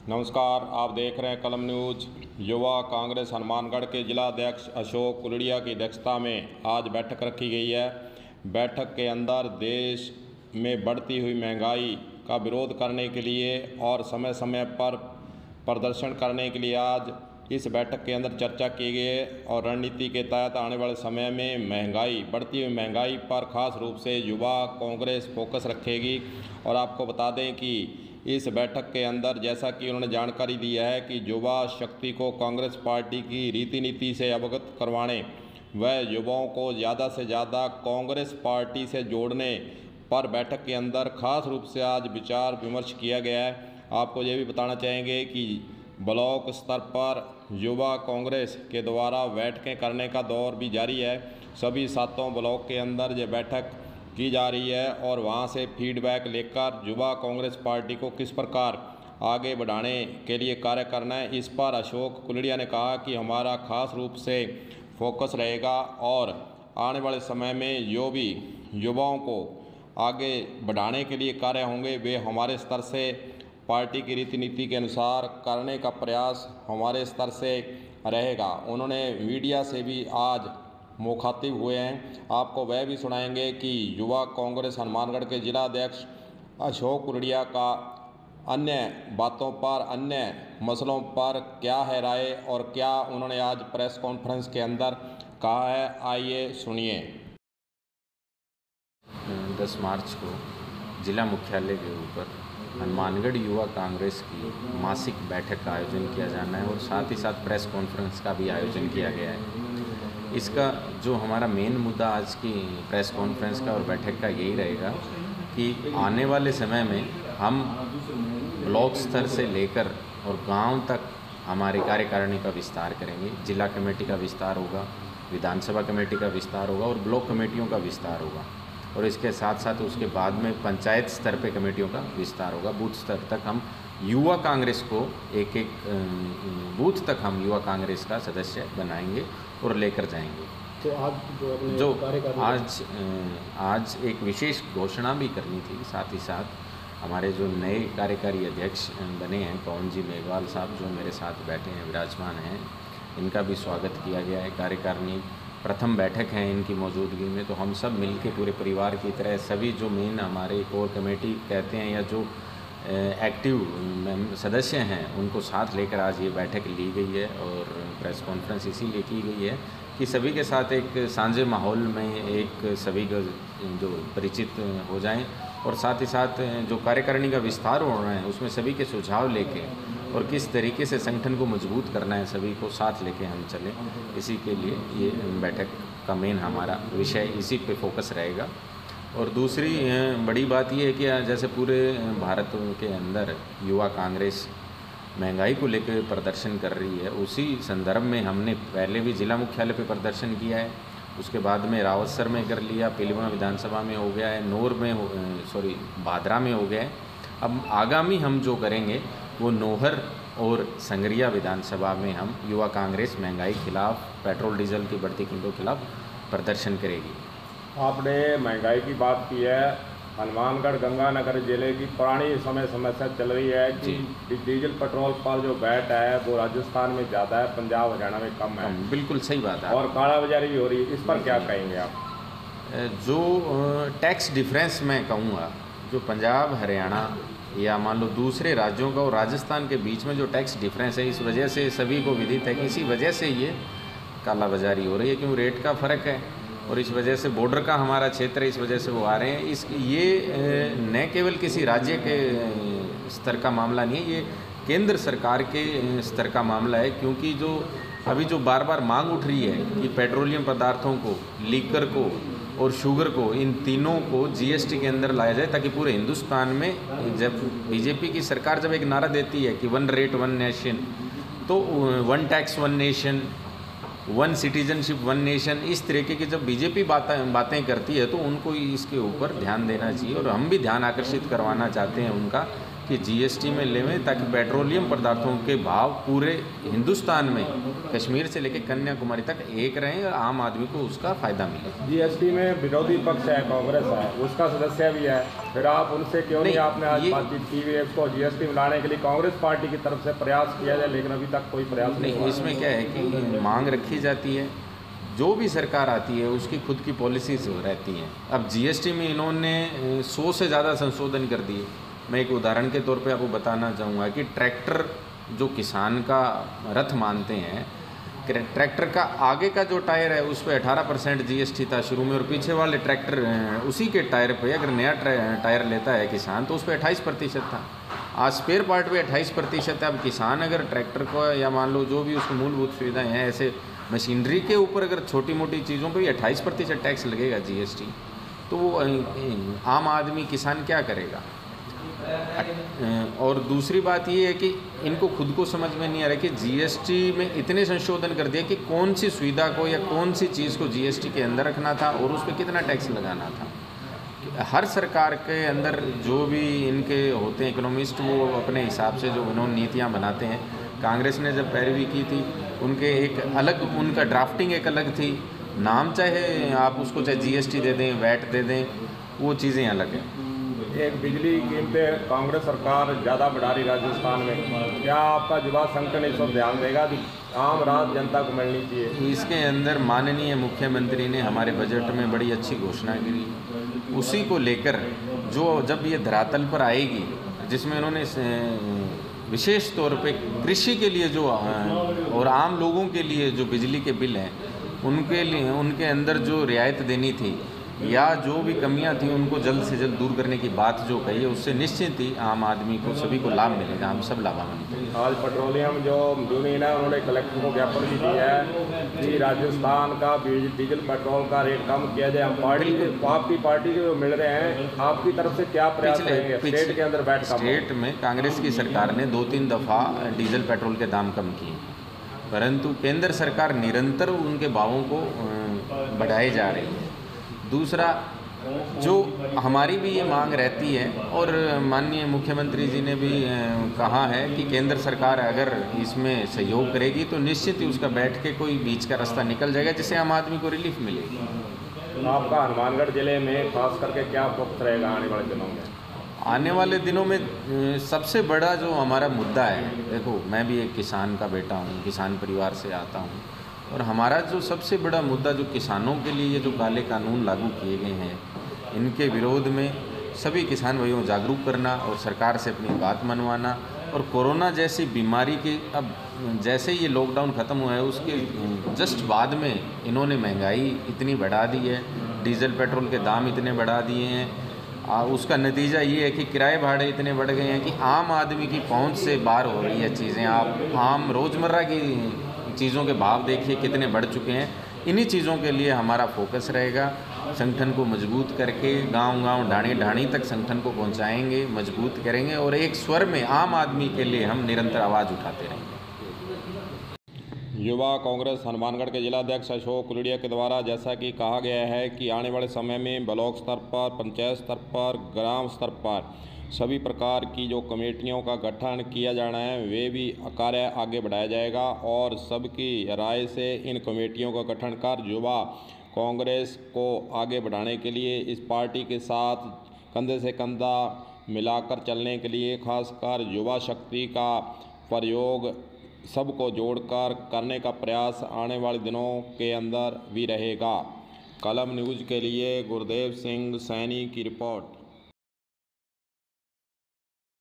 नमस्कार, आप देख रहे हैं कलम न्यूज। युवा कांग्रेस हनुमानगढ़ के जिला अध्यक्ष अशोक कुलड़िया की अध्यक्षता में आज बैठक रखी गई है। बैठक के अंदर देश में बढ़ती हुई महंगाई का विरोध करने के लिए और समय समय पर प्रदर्शन करने के लिए आज इस बैठक के अंदर चर्चा की गई है और रणनीति के तहत आने वाले समय में बढ़ती हुई महंगाई पर खास रूप से युवा कांग्रेस फोकस रखेगी। और आपको बता दें कि इस बैठक के अंदर जैसा कि उन्होंने जानकारी दी है कि युवा शक्ति को कांग्रेस पार्टी की रीति नीति से अवगत करवाने व युवाओं को ज़्यादा से ज़्यादा कांग्रेस पार्टी से जोड़ने पर बैठक के अंदर खास रूप से आज विचार विमर्श किया गया है। आपको ये भी बताना चाहेंगे कि ब्लॉक स्तर पर युवा कांग्रेस के द्वारा बैठकें करने का दौर भी जारी है। सभी 7 ब्लॉक के अंदर ये बैठक की जा रही है और वहां से फीडबैक लेकर युवा कांग्रेस पार्टी को किस प्रकार आगे बढ़ाने के लिए कार्य करना है, इस पर अशोक कुलड़िया ने कहा कि हमारा खास रूप से फोकस रहेगा और आने वाले समय में जो भी युवाओं को आगे बढ़ाने के लिए कार्य होंगे वे हमारे स्तर से पार्टी की रीति नीति के अनुसार करने का प्रयास हमारे स्तर से रहेगा। उन्होंने मीडिया से भी आज मुखातिब हुए हैं। आपको वह भी सुनाएंगे कि युवा कांग्रेस हनुमानगढ़ के जिला अध्यक्ष अशोक कुलड़िया का अन्य बातों पर, अन्य मसलों पर क्या है राय और क्या उन्होंने आज प्रेस कॉन्फ्रेंस के अंदर कहा है, आइए सुनिए। 10 मार्च को जिला मुख्यालय के ऊपर हनुमानगढ़ युवा कांग्रेस की मासिक बैठक का आयोजन किया जाना है और साथ ही साथ प्रेस कॉन्फ्रेंस का भी आयोजन किया गया है। इसका जो हमारा मेन मुद्दा आज की प्रेस कॉन्फ्रेंस का और बैठक का यही रहेगा कि आने वाले समय में हम ब्लॉक स्तर से लेकर और गांव तक हमारी कार्यकारिणी का विस्तार करेंगे। जिला कमेटी का विस्तार होगा, विधानसभा कमेटी का विस्तार होगा और ब्लॉक कमेटियों का विस्तार होगा और इसके साथ साथ उसके बाद में पंचायत स्तर पे कमेटियों का विस्तार होगा। बूथ स्तर तक हम युवा कांग्रेस को एक बूथ तक हम युवा कांग्रेस का सदस्य बनाएंगे और लेकर जाएंगे। तो आज आज एक विशेष घोषणा भी करनी थी। साथ ही साथ हमारे जो नए कार्यकारी अध्यक्ष बने हैं पवन जी मेघवाल साहब, जो मेरे साथ बैठे हैं, विराजमान हैं, इनका भी स्वागत किया गया है। कार्यकारिणी प्रथम बैठक है इनकी मौजूदगी में, तो हम सब मिलके पूरे परिवार की तरह सभी जो मेन हमारे कोर कमेटी कहते हैं या जो एक्टिव सदस्य हैं उनको साथ लेकर आज ये बैठक ली गई है। और प्रेस कॉन्फ्रेंस इसीलिए की गई है कि सभी के साथ एक साझे माहौल में एक सभी को जो परिचित हो जाएं और साथ ही साथ जो कार्यकारिणी का विस्तार हो रहा है उसमें सभी के सुझाव लेके और किस तरीके से संगठन को मजबूत करना है सभी को साथ लेके हम चलें। इसी के लिए ये बैठक का मेन हमारा विषय इसी पे फोकस रहेगा। और दूसरी बड़ी बात ये है कि जैसे पूरे भारत के अंदर युवा कांग्रेस महंगाई को लेकर प्रदर्शन कर रही है, उसी संदर्भ में हमने पहले भी जिला मुख्यालय पे प्रदर्शन किया है, उसके बाद में रावतसर में कर लिया, पिलवा विधानसभा में हो गया है, नूर में भादरा में हो गया है। अब आगामी हम जो करेंगे वो नोहर और संगरिया विधानसभा में हम युवा कांग्रेस महंगाई खिलाफ, पेट्रोल डीजल की बढ़ती कीमतों के खिलाफ प्रदर्शन करेगी। आपने महंगाई की बात की है। हनुमानगढ़ गंगानगर जिले की पुरानी समस्या चल रही है कि डीजल पेट्रोल पर जो वैट है वो राजस्थान में ज़्यादा है, पंजाब हरियाणा में कम है। बिल्कुल सही बात है। और कालाबाजारी भी हो रही है, इस पर क्या कहेंगे आप? जो टैक्स डिफरेंस मैं कहूँगा, जो पंजाब हरियाणा या मान लो दूसरे राज्यों का और राजस्थान के बीच में जो टैक्स डिफरेंस है, इस वजह से सभी को विदित है कि इसी वजह से ये कालाबाजारी हो रही है, क्यों रेट का फ़र्क है और इस वजह से बॉर्डर का हमारा क्षेत्र है, इस वजह से वो आ रहे हैं। ये न केवल किसी राज्य के स्तर का मामला नहीं है, ये केंद्र सरकार के स्तर का मामला है, क्योंकि जो अभी जो बार बार मांग उठ रही है कि पेट्रोलियम पदार्थों को, लीकर को और शुगर को, इन तीनों को जीएसटी के अंदर लाया जाए ताकि पूरे हिंदुस्तान में, जब बीजेपी की सरकार जब एक नारा देती है कि 1 रेट 1 नेशन, तो 1 टैक्स 1 नेशन, 1 सिटीजनशिप 1 नेशन, इस तरीके की जब बीजेपी बातें करती है तो उनको इसके ऊपर ध्यान देना चाहिए। और हम भी ध्यान आकर्षित करवाना चाहते हैं उनका कि जीएसटी में लेवें ताकि पेट्रोलियम पदार्थों के भाव पूरे हिंदुस्तान में कश्मीर से लेकर कन्याकुमारी तक एक रहें और आम आदमी को उसका फ़ायदा मिले। जीएसटी में विरोधी पक्ष है, कांग्रेस है, उसका सदस्य भी है, फिर आप उनसे क्यों नहीं आपने आज बातचीत की हुई है? उसको जीएसटी में लाने के लिए कांग्रेस पार्टी की तरफ से प्रयास किया जाए, लेकिन अभी तक कोई प्रयास नहीं। इसमें क्या है कि मांग रखी जाती है, जो भी सरकार आती है उसकी खुद की पॉलिसीज रहती हैं। अब जीएसटी में इन्होंने 100 से ज़्यादा संशोधन कर दिए। मैं एक उदाहरण के तौर पे आपको बताना चाहूँगा कि ट्रैक्टर जो किसान का रथ मानते हैं, ट्रैक्टर का आगे का जो टायर है उस पर 18% जीएसटी था शुरू में, और पीछे वाले ट्रैक्टर उसी के टायर पे अगर नया टायर लेता है किसान तो उस पर 28% था। आज स्पेयर पार्ट पे 28% है। अब किसान अगर ट्रैक्टर को या मान लो जो भी उसको मूलभूत सुविधाएँ हैं, ऐसे मशीनरी के ऊपर अगर छोटी मोटी चीज़ों पे भी 28% टैक्स लगेगा जीएसटी, तो वो आम आदमी किसान क्या करेगा? और दूसरी बात ये है कि इनको खुद को समझ में नहीं आ रहा कि जीएसटी में इतने संशोधन कर दिया कि कौन सी सुविधा को या कौन सी चीज़ को जीएसटी के अंदर रखना था और उस पर कितना टैक्स लगाना था। हर सरकार के अंदर जो भी इनके होते हैं इकोनॉमिस्ट, वो अपने हिसाब से जो इन्होंने नीतियाँ बनाते हैं। कांग्रेस ने जब पैरवी की थी उनके एक अलग, उनका ड्राफ्टिंग एक अलग थी, नाम चाहे आप उसको चाहे जीएसटी दे दें, वैट दे दें, वो चीज़ें अलग हैं। एक बिजली की कीमतें कांग्रेस सरकार ज़्यादा बढ़ा रही राजस्थान में, क्या आपका युवा संगठन इस पर ध्यान देगा कि आम रात जनता को मिलनी चाहिए? इसके अंदर माननीय मुख्यमंत्री ने हमारे बजट में बड़ी अच्छी घोषणा की, उसी को लेकर जो जब ये धरातल पर आएगी, जिसमें उन्होंने विशेष तौर पे कृषि के लिए जो और आम लोगों के लिए जो बिजली के बिल हैं उनके लिए, उनके अंदर जो रियायत देनी थी या जो भी कमियां थी उनको जल्द से जल्द दूर करने की बात जो कही है, उससे निश्चित ही आम आदमी को सभी को लाभ मिलेगा, हम सब लाभान्वित हैं। आज पेट्रोलियम जो यूनियन है उन्होंने कलेक्टर को ज्ञापन भी दिया है कि राजस्थान का डीजल पेट्रोल का रेट कम किया जाए। हम आपकी पार्टी के जो मिल रहे हैं, आपकी तरफ से क्या प्रयास करेंगे? स्टेट के अंदर बैठ स्टेट में कांग्रेस की सरकार ने 2-3 दफ़ा डीजल पेट्रोल के दाम कम किए, परंतु केंद्र सरकार निरंतर उनके भावों को बढ़ाए जा रही है। दूसरा, जो हमारी भी ये मांग रहती है और माननीय मुख्यमंत्री जी ने भी कहा है कि केंद्र सरकार अगर इसमें सहयोग करेगी तो निश्चित ही उसका बैठ के कोई बीच का रास्ता निकल जाएगा जिससे आम आदमी को रिलीफ मिलेगी। आपका हनुमानगढ़ जिले में खास करके क्या फोकस रहेगा आने वाले दिनों में? आने वाले दिनों में सबसे बड़ा जो हमारा मुद्दा है, देखो मैं भी एक किसान का बेटा हूँ, किसान परिवार से आता हूँ, और हमारा जो सबसे बड़ा मुद्दा जो किसानों के लिए ये जो काले कानून लागू किए गए हैं, इनके विरोध में सभी किसान भाइयों को जागरूक करना और सरकार से अपनी बात मनवाना। और कोरोना जैसी बीमारी के अब जैसे ये लॉकडाउन ख़त्म हुआ है उसके जस्ट बाद में इन्होंने महंगाई इतनी बढ़ा दी है, डीजल पेट्रोल के दाम इतने बढ़ा दिए हैं, उसका नतीजा ये है कि किराए भाड़े इतने बढ़ गए हैं कि आम आदमी की पहुंच से बाहर हो रही है चीज़ें। आप आम रोज़मर्रा की चीज़ों के भाव देखिए कितने बढ़ चुके हैं। इन्हीं चीज़ों के लिए हमारा फोकस रहेगा। संगठन को मजबूत करके गांव-गांव, ढाणी-ढाणी तक संगठन को पहुंचाएंगे, मजबूत करेंगे और एक स्वर में आम आदमी के लिए हम निरंतर आवाज़ उठाते रहेंगे। युवा कांग्रेस हनुमानगढ़ के जिलाध्यक्ष अशोक कुलड़िया के द्वारा जैसा कि कहा गया है कि आने वाले समय में ब्लॉक स्तर पर, पंचायत स्तर पर, ग्राम स्तर पर सभी प्रकार की जो कमेटियों का गठन किया जाना है वे भी कार्य आगे बढ़ाया जाएगा और सबकी राय से इन कमेटियों का गठन कर युवा कांग्रेस को आगे बढ़ाने के लिए इस पार्टी के साथ कंधे से कंधा मिलाकर चलने के लिए खासकर युवा शक्ति का प्रयोग सबको जोड़कर करने का प्रयास आने वाले दिनों के अंदर भी रहेगा। कलम न्यूज़ के लिए गुरदेव सिंह सैनी की रिपोर्ट।